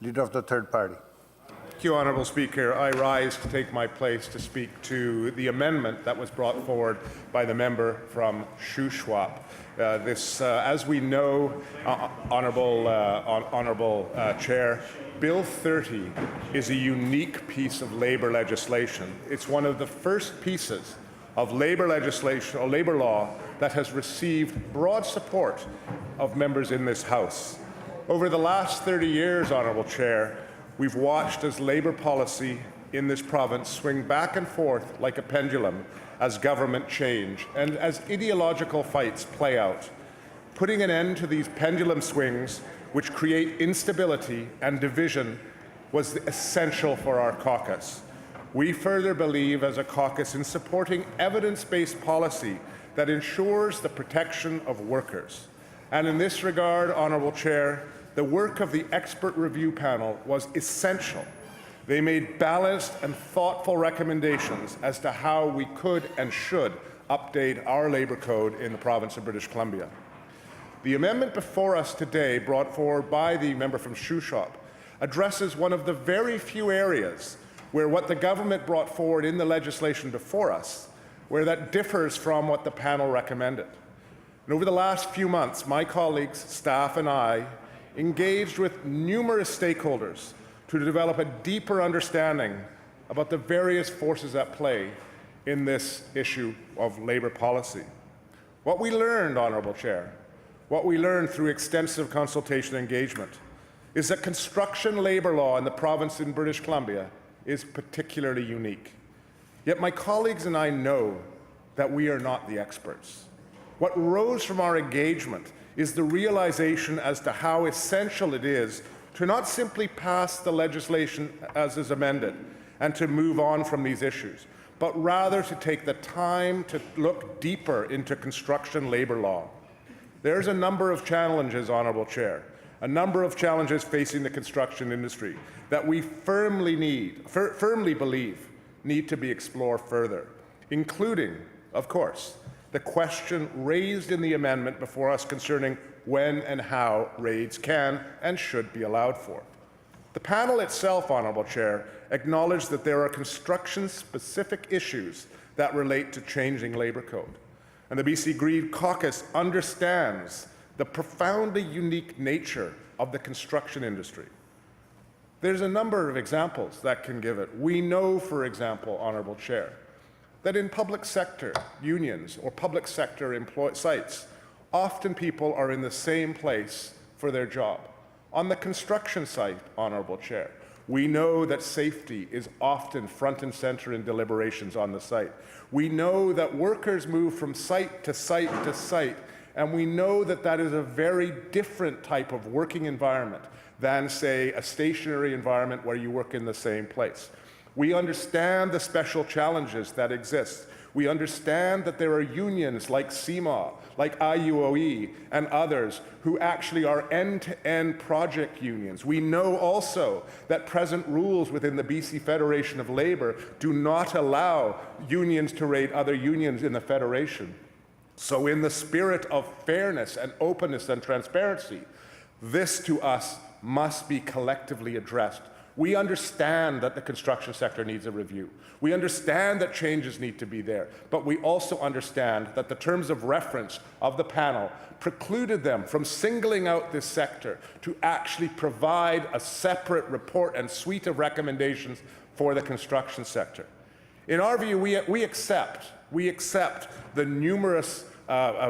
Leader of the third party. Thank you, Honourable Speaker. I rise to take my place to speak to the amendment that was brought forward by the member from Shuswap. As we know, Honourable Chair, Bill 30 is a unique piece of labour legislation. It's one of the first pieces of labour legislation or labour law that has received broad support of members in this House. Over the last 30 years, Honourable Chair, we've watched as labour policy in this province swing back and forth like a pendulum as government change and as ideological fights play out. Putting an end to these pendulum swings, which create instability and division, was essential for our caucus. We further believe as a caucus in supporting evidence-based policy that ensures the protection of workers. And in this regard, Honourable Chair, the work of the expert review panel was essential. They made balanced and thoughtful recommendations as to how we could and should update our labour code in the province of British Columbia. The amendment before us today, brought forward by the member from Shuswap, addresses one of the very few areas where what the government brought forward in the legislation before us, where that differs from what the panel recommended. And over the last few months, my colleagues, staff and I engaged with numerous stakeholders to develop a deeper understanding about the various forces at play in this issue of labour policy. What we learned, Honourable Chair, what we learned through extensive consultation engagement is that construction labour law in the province in British Columbia is particularly unique. Yet my colleagues and I know that we are not the experts. What rose from our engagement is the realization as to how essential it is to not simply pass the legislation as is amended and to move on from these issues, but rather to take the time to look deeper into construction labour law. There's a number of challenges, Honourable Chair, a number of challenges facing the construction industry that we firmly believe need to be explored further, including, of course, the question raised in the amendment before us concerning when and how raids can and should be allowed for. The panel itself, Honourable Chair, acknowledged that there are construction-specific issues that relate to changing labour code. And the BC Green Caucus understands the profoundly unique nature of the construction industry. There's a number of examples that can give it. We know, for example, Honourable Chair, that in public sector unions or public sector sites, often people are in the same place for their job. On the construction site, Honourable Chair, we know that safety is often front and centre in deliberations on the site. We know that workers move from site to site to site, and we know that that is a very different type of working environment than, say, a stationary environment where you work in the same place. We understand the special challenges that exist. We understand that there are unions like CMA, like IUOE, and others who actually are end-to-end project unions. We know also that present rules within the BC Federation of Labour do not allow unions to raid other unions in the Federation. So in the spirit of fairness and openness and transparency, this to us must be collectively addressed. We understand that the construction sector needs a review. We understand that changes need to be there, but we also understand that the terms of reference of the panel precluded them from singling out this sector to actually provide a separate report and suite of recommendations for the construction sector. In our view, we accept the numerous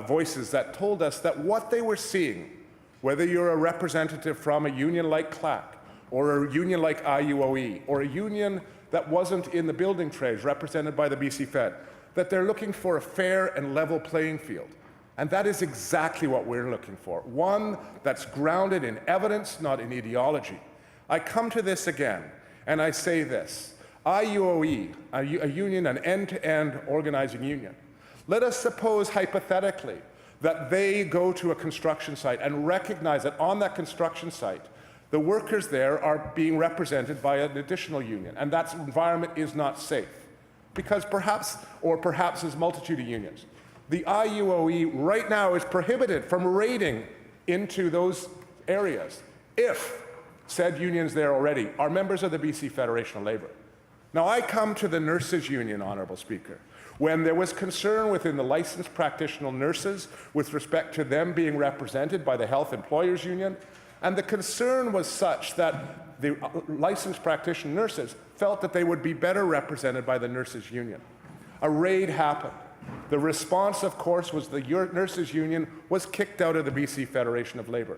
voices that told us that what they were seeing, whether you're a representative from a union like CLAC, or a union like IUOE, or a union that wasn't in the building trades represented by the BC Fed, that they're looking for a fair and level playing field. And that is exactly what we're looking for, one that's grounded in evidence, not in ideology. I come to this again, and I say this. IUOE, a union, an end-to-end organizing union, let us suppose hypothetically that they go to a construction site and recognize that on that construction site, the workers there are being represented by an additional union, and that environment is not safe, because perhaps there's a multitude of unions. The IUOE right now is prohibited from raiding into those areas if said unions there already are members of the BC Federation of Labour. Now, I come to the Nurses Union, Honourable Speaker, when there was concern within the licensed practitioner nurses with respect to them being represented by the Health Employers Union, and the concern was such that the licensed practitioner nurses felt that they would be better represented by the Nurses Union. A raid happened. The response, of course, was the Nurses Union was kicked out of the BC Federation of Labour.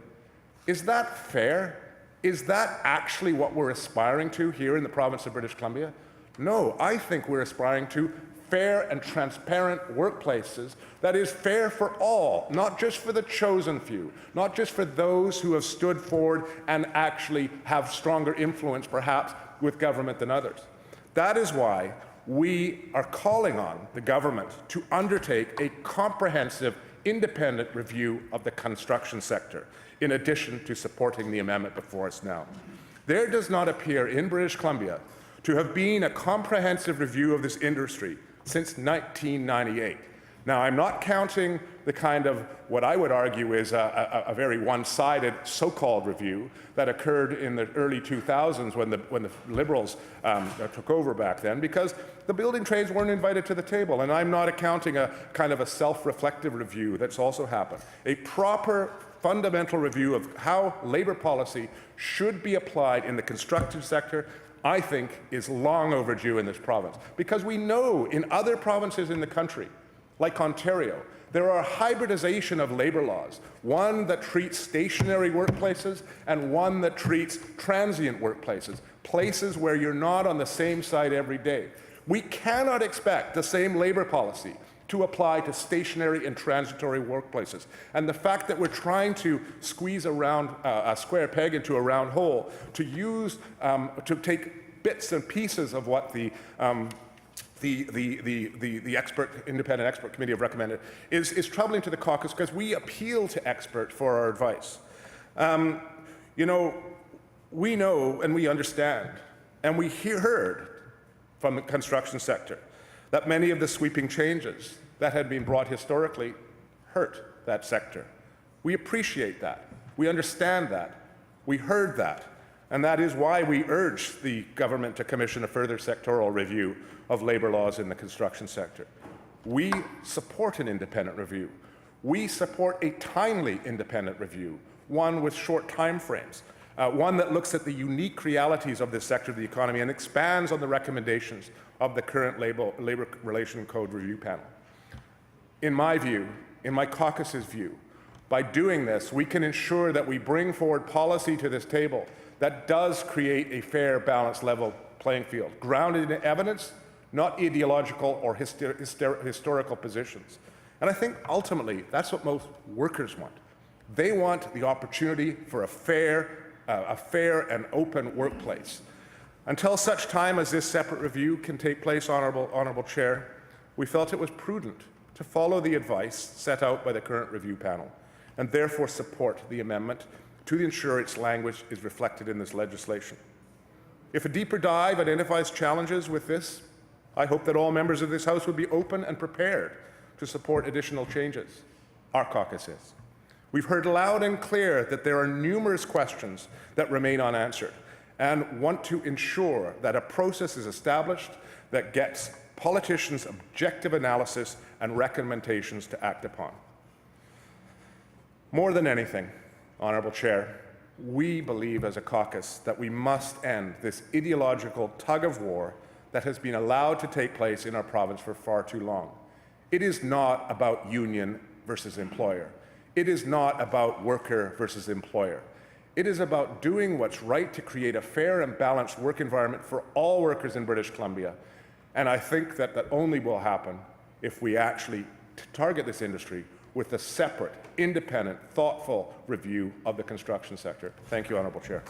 Is that fair? Is that actually what we're aspiring to here in the province of British Columbia? No, I think we're aspiring to fair and transparent workplaces that is fair for all, not just for the chosen few, not just for those who have stood forward and actually have stronger influence, perhaps, with government than others. That is why we are calling on the government to undertake a comprehensive, independent review of the construction sector, in addition to supporting the amendment before us now. There does not appear in British Columbia to have been a comprehensive review of this industry since 1998. Now, I'm not counting the kind of what I would argue is a very one-sided so-called review that occurred in the early 2000s when the Liberals took over back then, because the building trades weren't invited to the table. And I'm not accounting a kind of a self-reflective review that's also happened. A proper fundamental review of how labour policy should be applied in the construction sector, I think, is long overdue in this province. Because we know in other provinces in the country, like Ontario, there are a hybridization of labour laws, one that treats stationary workplaces and one that treats transient workplaces, places where you're not on the same site every day. We cannot expect the same labour policy to apply to stationary and transitory workplaces. And the fact that we're trying to squeeze a square peg into a round hole, to take bits and pieces of what the independent expert committee have recommended is troubling to the caucus, because we appeal to experts for our advice. You know, we know and we understand, and we heard from the construction sector that many of the sweeping changes that had been brought historically hurt that sector. We appreciate that. We understand that. We heard that. And that is why we urge the government to commission a further sectoral review of labour laws in the construction sector. We support an independent review. We support a timely independent review, one with short time frames, one that looks at the unique realities of this sector of the economy and expands on the recommendations of the current Labour Relations Code Review Panel. In my view, in my caucus's view, by doing this, we can ensure that we bring forward policy to this table that does create a fair, balanced, level playing field, grounded in evidence, not ideological or historical positions. And I think ultimately that's what most workers want. They want the opportunity for a fair and open workplace. Until such time as this separate review can take place, Honourable Chair, we felt it was prudent to follow the advice set out by the current review panel, and therefore support the amendment to ensure its language is reflected in this legislation. If a deeper dive identifies challenges with this, I hope that all members of this House would be open and prepared to support additional changes. Our caucus is. We've heard loud and clear that there are numerous questions that remain unanswered, and want to ensure that a process is established that gets politicians' objective analysis and recommendations to act upon. More than anything, Honourable Chair, we believe as a caucus that we must end this ideological tug-of-war that has been allowed to take place in our province for far too long. It is not about union versus employer. It is not about worker versus employer. It is about doing what's right to create a fair and balanced work environment for all workers in British Columbia. And I think that that only will happen if we actually target this industry with a separate, independent, thoughtful review of the construction sector. Thank you, Honourable Chair.